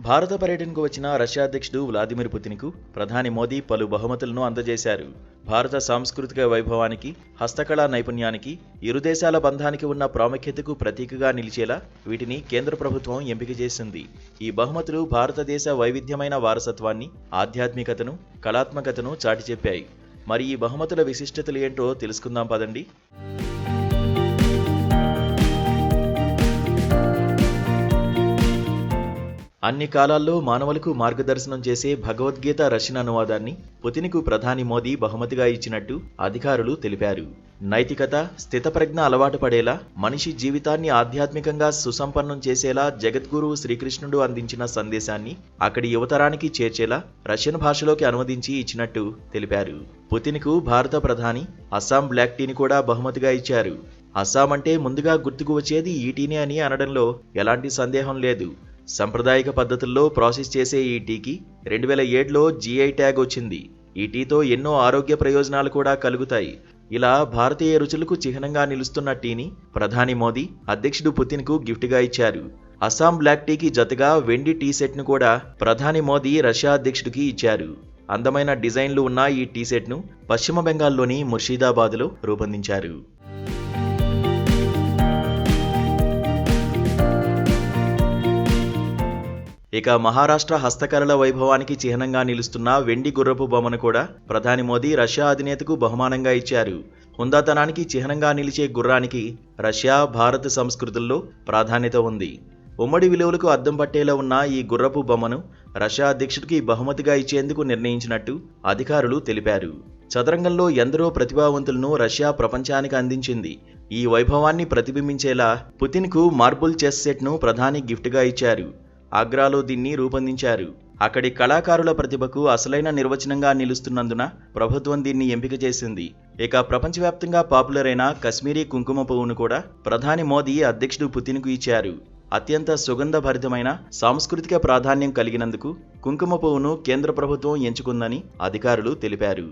భారత పర్యటనకు వచ్చిన రష్యా అధ్యక్షుడు వ్లాదిమిర్ పుతిన్కు ప్రధాని మోదీ పలు బహుమతులను అందజేశారు. భారత సాంస్కృతిక వైభవానికి, హస్తకళా నైపుణ్యానికి, ఇరు దేశాల బంధానికి ఉన్న ప్రాముఖ్యతకు ప్రతీకగా నిలిచేలా వీటిని కేంద్ర ప్రభుత్వం ఎంపిక చేసింది. ఈ బహుమతులు భారతదేశ వైవిధ్యమైన వారసత్వాన్ని, ఆధ్యాత్మికతను, కళాత్మకతను చాటి చెప్పాయి. మరి ఈ బహుమతుల విశిష్టతలు ఏంటో తెలుసుకుందాం పదండి. అన్ని కాలాల్లో మానవులకు మార్గదర్శనం చేసే భగవద్గీత రష్యన్ అనువాదాన్ని పుతిన్కు ప్రధాని మోదీ బహుమతిగా ఇచ్చినట్టు అధికారులు తెలిపారు. నైతికత, స్థితప్రజ్ఞ అలవాటు పడేలా, మనిషి జీవితాన్ని ఆధ్యాత్మికంగా సుసంపన్నం చేసేలా జగద్గురువు శ్రీకృష్ణుడు అందించిన సందేశాన్ని అక్కడి యువతరానికి చేర్చేలా రష్యన్ భాషలోకి అనువదించి ఇచ్చినట్టు తెలిపారు. పుతిన్కు భారత ప్రధాని అస్సాం బ్లాక్ టీని కూడా బహుమతిగా ఇచ్చారు. అస్సాం అంటే ముందుగా గుర్తుకు వచ్చేది ఈ టీనే అని అనడంలో ఎలాంటి సందేహం లేదు. సంప్రదాయక పద్ధతుల్లో ప్రాసెస్ చేసే ఈ టీకి 2007లో జీఐ ట్యాగ్ వచ్చింది. ఈ టీతో ఎన్నో ఆరోగ్య ప్రయోజనాలు కూడా కలుగుతాయి. ఇలా భారతీయ రుచులకు చిహ్నంగా నిలుస్తున్న టీని ప్రధాని మోదీ అధ్యక్షుడు పుతిన్కు గిఫ్ట్గా ఇచ్చారు. అస్సాం బ్లాక్ టీకి జతగా వెండి టీ సెట్ను కూడా ప్రధాని మోదీ రష్యా అధ్యక్షుడికి ఇచ్చారు. అందమైన డిజైన్లు ఉన్న ఈ టీ సెట్ను పశ్చిమ బెంగాల్లోని ముర్షిదాబాద్లో రూపొందించారు. ఇక మహారాష్ట్ర హస్తకళల వైభవానికి చిహ్నంగా నిలుస్తున్న వెండి గుర్రపు బొమ్మను కూడా ప్రధాని మోదీ రష్యా అధినేతకు బహుమానంగా ఇచ్చారు. హుందాతనానికి చిహ్నంగా నిలిచే గుర్రానికి రష్యా, భారత్ సంస్కృతుల్లో ప్రాధాన్యత ఉంది. ఉమ్మడి విలువలకు అద్దం పట్టేలా ఉన్న ఈ గుర్రపు బొమ్మను రష్యా అధ్యక్షుడికి బహుమతిగా ఇచ్చేందుకు నిర్ణయించినట్టు అధికారులు తెలిపారు. చదరంగంలో ఎందరో ప్రతిభావంతులను రష్యా ప్రపంచానికి అందించింది. ఈ వైభవాన్ని ప్రతిబింబించేలా పుతిన్కు మార్బుల్ చెస్ సెట్ను ప్రధాని గిఫ్ట్గా ఇచ్చారు. ఆగ్రాలో దీన్ని రూపొందించారు. అక్కడి కళాకారుల ప్రతిభకు అసలైన నిర్వచనంగా నిలుస్తున్నందున ప్రభుత్వం దీన్ని ఎంపిక చేసింది. ఇక ప్రపంచవ్యాప్తంగా పాపులర్ అయిన కశ్మీరీ కుంకుమ పువ్వును కూడా ప్రధాని మోదీ అధ్యక్షుడు పుతిన్కు ఇచ్చారు. అత్యంత సుగంధభరితమైన సాంస్కృతిక ప్రాధాన్యం కలిగినందుకు కుంకుమ పువ్వును కేంద్ర ప్రభుత్వం ఎంచుకుందని అధికారులు తెలిపారు.